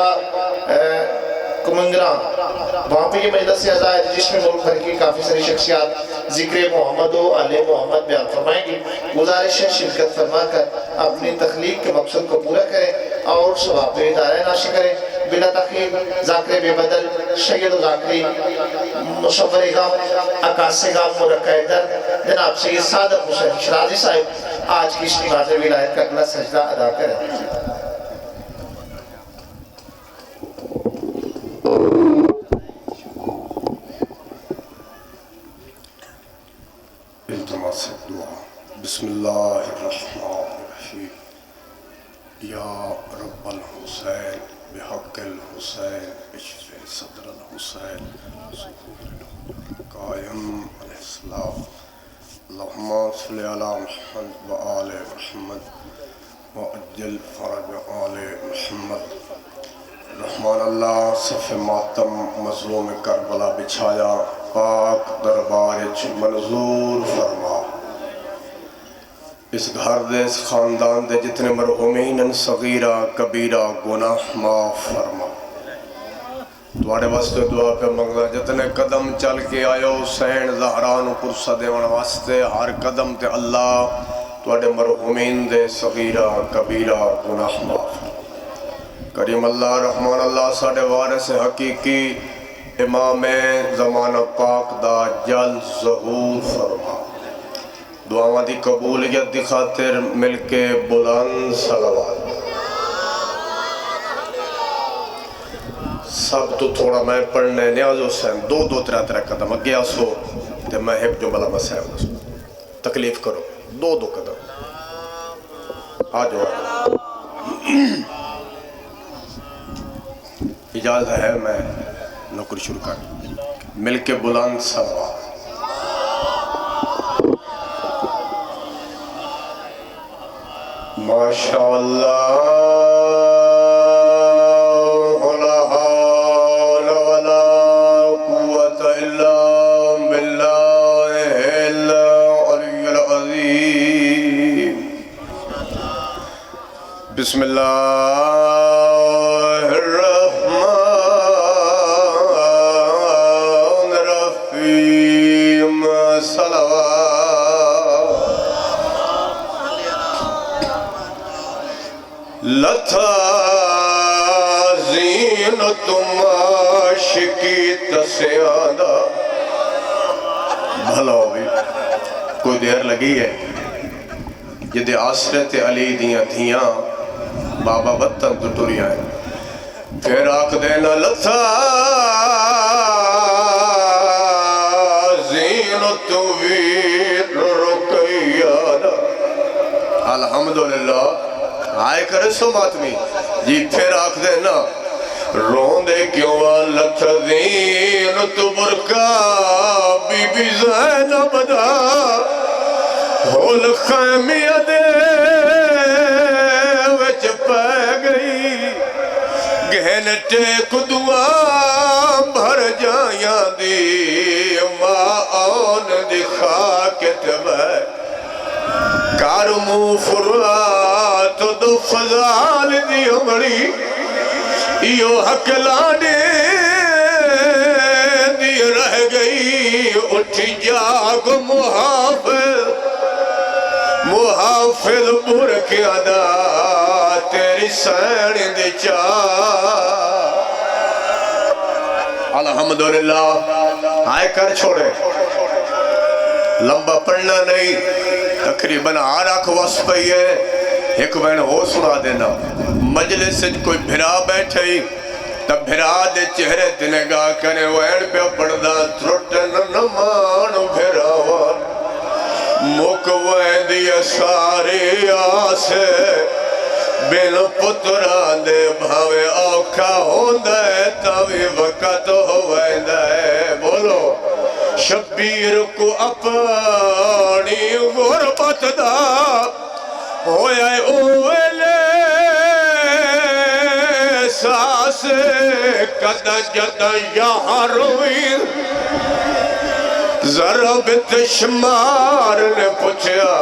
طیبہ کمنگرہ، وہاں پہ یہ مجلس اعزاز ہے جس میں ملک بھر کی کافی ساری شخصیات ذکر محمد و آل محمد بیان فرمائیں گی۔ گزارش ہے شرکت فرما کر اپنی تخلیق کے مقصد کو پورا کریں اور ثواب پہ دائرہ ناشی کریں۔ بلا تخلیق ذاکر بے بدل شید و ذاکری مصور گام اکاسی گام مرکہ در جناب سید صادق حسین شرازی صاحب آج کی اس نماز ولایت کا اگلا سجدہ ادا کریں۔ التماس دعا بسم اللہ الرحمن الرحیم یا رب الحسین بحق الحسین اشف صدر الحسین قائم علیہ السلام اللہم صلی علی محمد و آل محمد وعجل فرج آل محمد۔ رحمان اللہ صف ماتم مظلوم کربلا بچھایا، پاک دربارچ منظور فرما۔ اس گھر دے اس خاندان دے جتنے مرحومین صغیرہ کبیرہ گناہ معاف فرما۔ تواڈے واسطے دعا پہ منگدا جتنے قدم چل کے آئے حسین زہران پرسہ دیوان واسطے ہر قدم تے اللہ تواڈے مرحومین دے صغیرہ کبیرہ گناہ معاف۔ کریم اللہ رحمان اللہ ساڑھے وارث حقیقی امام زمانہ پاک دا جل ظہور فرما۔ دعاواں دی قبولیت دی خاطر مل کے بلند صلوات۔ سب تو تھوڑا میں پڑھنے نیاز حسین دو ترہ قدم اگیا سو تے میں ایک جو بلا مسائب نسو تکلیف کرو دو قدم آجو اجازت ہے میں نوکر شروع کر مل کے بلند صلوات۔ ماشاءاللہ لا حول ولا قوة الا باللہ العلی العظیم۔ بسم اللہ لتھا زینت معاشقی تسیادہ۔ بھلا ہوئی کوئی دیر لگی ہے یہ دے عصرت علی دیاں دھیاں بابا وطن تو ٹریاں ہیں پھر آکھ دینا لتھا زینت ویر رکیادہ۔ الحمدللہ آئے کرے سو ماتمی جی پھر آکھ دینا رون دے کیوں لتھ دین تو برکا بی بی زینب دا ہول خیمیہ دے وچ پہ گئی گھنٹے کو دعا بھر جائیاں دی ماں آن دی خاکت بے کارمو فرات دو فضال دی عمری ایو حق لانے دی رہ گئی اٹھی جاگ محافظ برکیاں دا تیری سین دی چاہ۔ الحمدللہ آئے کر چھوڑے لمبا پڑھنا نہیں تقریباً آرہ کو وصف پہی ہے ایک بین ہو سنا دینا مجلس سے کوئی بھرا بیٹھے تب بھرا دے چہرے تنگاہ کرے وین پہ پڑھدا ترٹن نمان بھراوان مکوین دیا ساری آسے بین پتران دے بھاوے اوکھا ہوندے تاوی وقت ہوئیں دے۔ بولو شبیر کو اپنی غربت دا ہویا اویلے ساس کدا جدا یہاں روئی ضرب تشمار نے پوچھا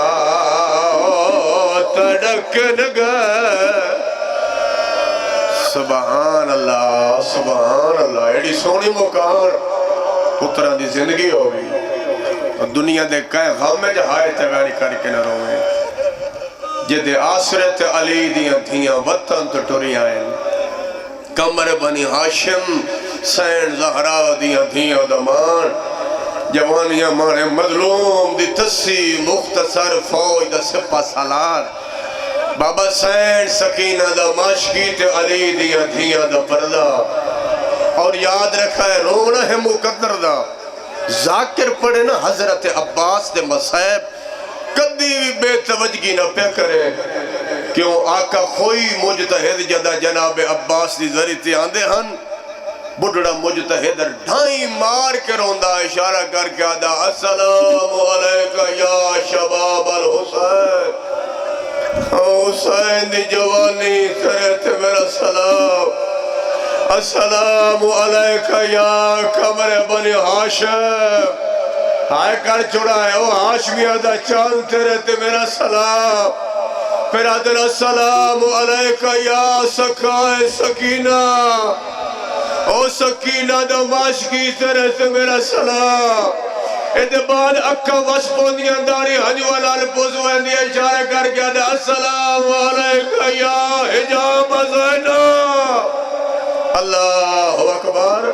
تڑکن گئے سبحان اللہ سبحان اللہ، ایڈی سونی مکان پترہ دی زندگی ہو گئی، دنیا دے کئے غم میں جہائے تغیری کر کے نہ روئے، جدے آسرت علی دیاں تھیاں وطن تو ٹوری آئیں، کمر بنی ہاشم سین زہرا دیاں تھیاں دمان، جوانیاں مانے مظلوم دی تسی مختصر فوج دا سپا سالار، بابا سین سکینہ دا ماشکی تے علی دیاں تھیاں دا پردہ، اور یاد رکھا ہے رونا ہے مقدر دا، ذاکر پڑھے نا حضرت عباس دے مصائب، کبھی بھی بے توجگی نہ پہ کرے، کیوں آقا خوئی مجتہد جدہ جناب عباس دی ذریعے آندے ہن، بڑھڑا مجتہد ڈھائی مار کے روندہ اشارہ کر کے آدھا السلام علیکہ یا شباب الحسین، حسین دی جوانی سرت میرا سلام، السلام علیکہ یا کمر بنی ہاشم، آئے کر چھوڑا ہے او ہاشمیہ دا چال تیرے تے میرا سلام، پھر آدھر السلام علیکہ یا سکائے سکینہ، او سکینہ دا ماشکی تیرے تے میرا سلام، ادھے بعد اکھا وسپوندیاں داری حجوالال پوزوین دیا اشارہ کر کے آدھا السلام علیکہ یا حجاب زینہ، اللہ اکبر،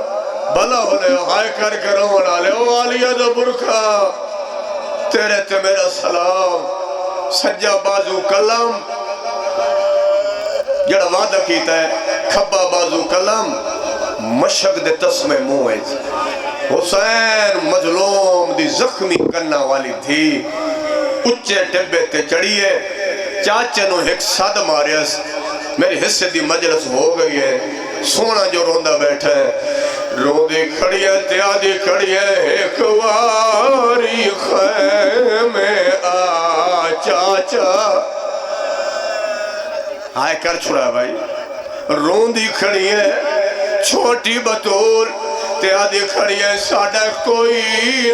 بلا ہونے ہائے کر کے رونا لے او علیہ دا برکھا تیرے تے میرا سلام، سجا بازو کلم جڑا وعدہ کیتا ہے، کھبا بازو کلم مشک دے تسمے مویز، حسین مظلوم دی زخمی کرنا والی تھی، اچھے ٹبے تے چڑھیے، چاچے نو ایک صد ماریس، میری حصے دی مجلس ہو گئی ہے، سونا جو روندہ بیٹھا ہے، روندی کھڑی ہے تیادی کھڑی ہے، ایک واری خیمے آ چاچا، آئے کر چھوڑا بھائی، روندی کھڑی ہے چھوٹی بطول، تیادی کھڑی ہے ساڑھا کوئی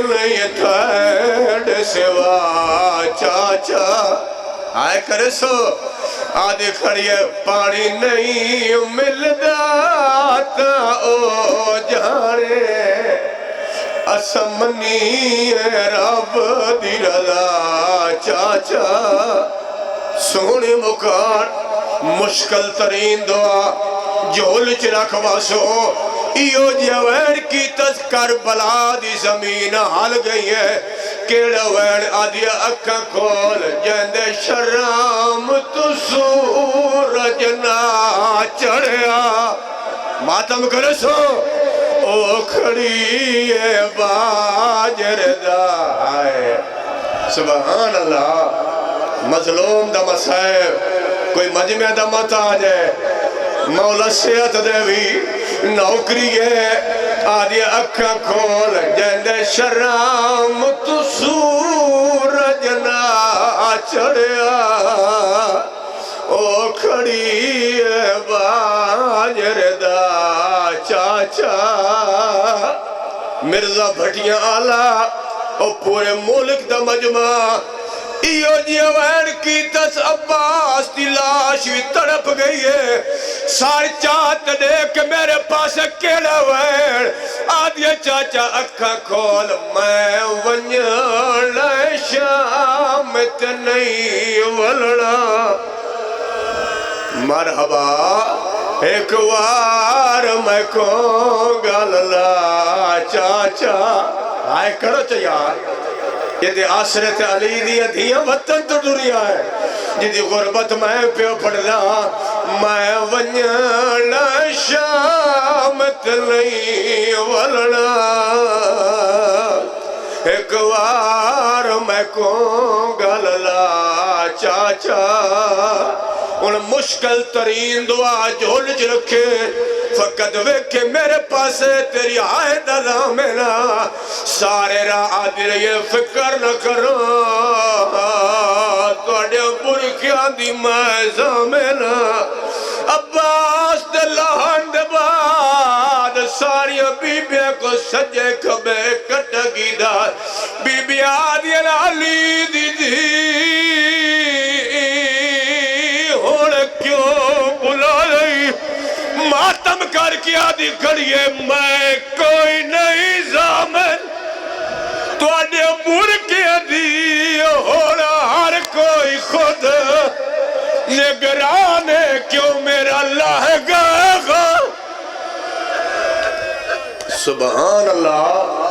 نہیں تھیڑ سوا چاچا، آئے کرے سو آدھی کھڑی ہے پانی نہیں ملداتا او جانے، اسمنی رب دی رضا چاچا، سونی مکان مشکل ترین دعا جھول چرک واسو، ایو جوین کی تذکر بلا دی زمین حال گئی ہے، کیڑا وین آدھیا اکھا کھول جندے شرام تو سورج نہ چڑھیا، ماتم کرسو او کھڑی ہے باجر دائے، سبحان اللہ، مظلوم دا مسائب، کوئی مجمع دا مت آ جائے، مولا صحت دے بھی نوکری ہے، آدھی اکھا کھول جندے شرام تو سورج نہ چڑھیا، او کھڑی ہے باجر دا چاچا، مرزا بھٹیاں آلہ او پورے ملک دا مجمع، ایو جیوین کی تس عباس دی لاش بھی تڑپ گئی ہے، سار چاہت دیکھ میرے پاس کیڑا وین، آدھیا چاچا اکھا کھول میں ونجھڑا شام تے نہیں ولڑا، مرحبا ایک وار میں کو گللا چاچا، آئے کرو چیار، یہ دے آسرت علی دیا دیا وطن تو دنیا ہے، جدی غربت میں پیو پڑھنا، میں ونجھڑا شامت نہیں ولنا، ایک وار میں کو گللا چاچا، ان مشکل ترین دعا جھولج رکھے، فقط ویکھے میرے پاسے تیری آئے دامینا، سارے راہ آدھی رہے فکر نہ کرو، توڑے برکیاں دی میں زامینا، عباس دے لہن دے بعد ساریاں بیبیاں کو سجے کھبے کٹگی دا، بیبیاں آدھی علی دی دی، ہوڑ کیوں بلا لئی ماتم کر کے آدھی کھڑیے میں کوئی نہیں ضامن تو آدھے برکے دی ہونا ہر کوئی خود نگرانے کیوں میرا اللہ گا سبحان اللہ